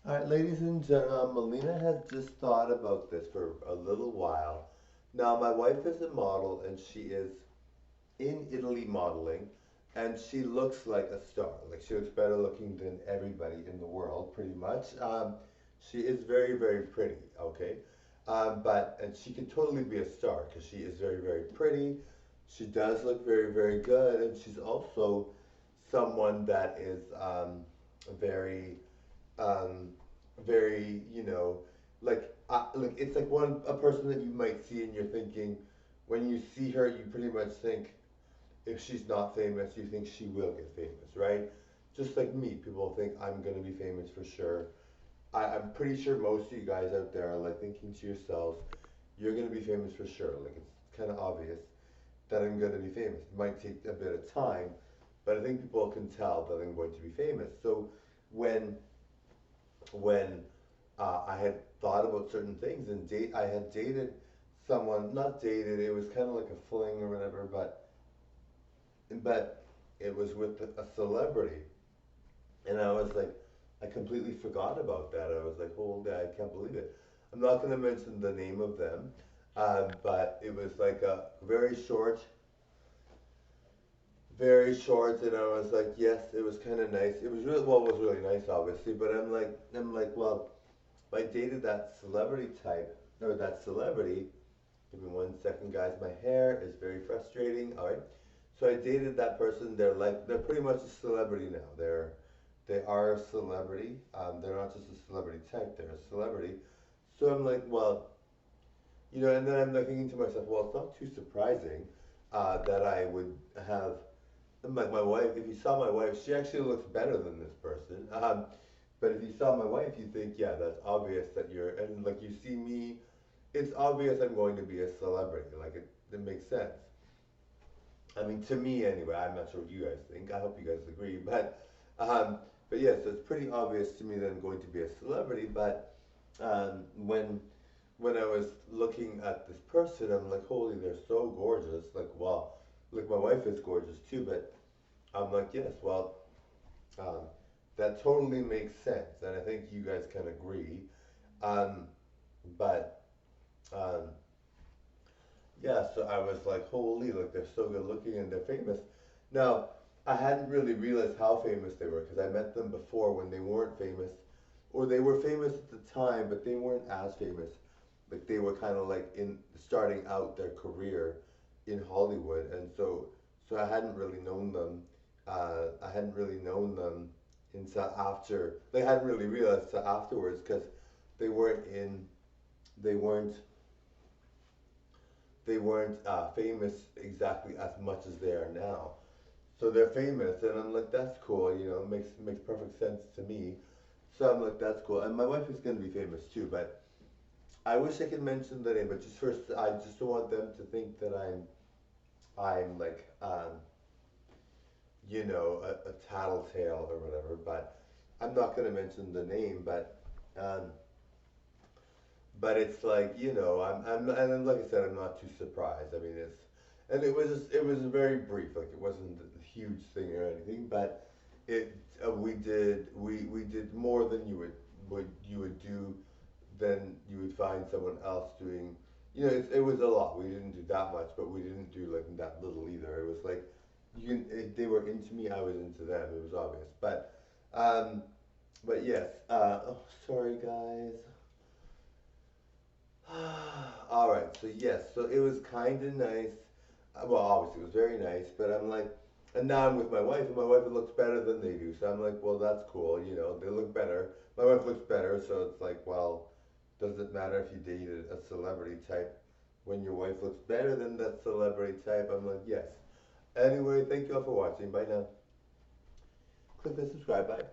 All right, ladies and gentlemen, Melina has just thought about this for a little while. Now, my wife is a model and she is in Italy modeling, and she looks like a star. Like, she looks better looking than everybody in the world, pretty much. She is very, very pretty, okay? And she could totally be a star because she is very, very pretty. She does look very, very good, and she's also someone that is very um, very, like it's like a person that you might see and you're thinking, when you see her, you pretty much think, if she's not famous, you think she will get famous, right? Just like me, people think I'm gonna be famous for sure. I'm pretty sure most of you guys out there are like thinking to yourselves, you're gonna be famous for sure. Like, it's kind of obvious that I'm gonna be famous. It might take a bit of time, but I think people can tell that I'm going to be famous. So when when I had thought about certain things and I had dated someone, not dated, it was kind of like a fling or whatever, but it was with a celebrity, and I was like, I completely forgot about that. I was like, holy, I can't believe it. I'm not going to mention the name of them, but it was like a very short, and I was like, yes, it was kind of nice. It was really, well, it was really nice, obviously, but I'm like, well, if I dated that celebrity type, or that celebrity, give me 1 second, guys. My hair is very frustrating. All right. So I dated that person. They're pretty much a celebrity now. They are a celebrity. They're not just a celebrity type. They're a celebrity. So I'm like, well, and then I'm like thinking to myself, well, it's not too surprising that I would have. I'm like, my wife. If you saw my wife, she actually looks better than this person. But if you saw my wife, you think, yeah, that's obvious that and like you see me, it's obvious I'm going to be a celebrity. Like, it makes sense. I mean, to me anyway. I'm not sure what you guys think. I hope you guys agree. But yeah, so it's pretty obvious to me that I'm going to be a celebrity. But when I was looking at this person, I'm like, holy, they're so gorgeous. Like, well, like my wife is gorgeous too. But I'm like, yes, well, um, that totally makes sense, and I think you guys can agree. Um, but um, yeah, so I was like, holy, like they're so good looking and they're famous. Now, I hadn't really realized how famous they were because I met them before when they weren't famous, or they were famous at the time, but they weren't as famous. Like, they were kind of like in starting out their career in Hollywood, and so I hadn't really known them. I hadn't really known them until after. They hadn't really realized till afterwards because they weren't in. They weren't they weren't famous exactly as much as they are now. So they're famous, and I'm like, that's cool. It makes perfect sense to me. So I'm like, that's cool. And my wife is gonna be famous too, but I wish I could mention the name. But just first, I just don't want them to think that I'm like, a tattletale or whatever. But I'm not gonna mention the name. Um, but it's like, and then, like I said, I'm not too surprised. I mean, and it was very brief. Like, it wasn't a huge thing or anything, but we did more than you would do than you would find someone else doing. It was a lot. We didn't do that much, but we didn't do like that little either. It was like they were into me, I was into them. It was obvious, um, but yes. Oh, sorry, guys. All right, so yes, so it was kind of nice. Well, obviously it was very nice, but I'm like, and now I'm with my wife, and my wife looks better than they do. So I'm like, well, that's cool. They look better. My wife looks better, so it's like, well, does it matter if you dated a celebrity type when your wife looks better than that celebrity type? I'm like, yes. Anyway, thank you all for watching. Bye now. Click the subscribe button.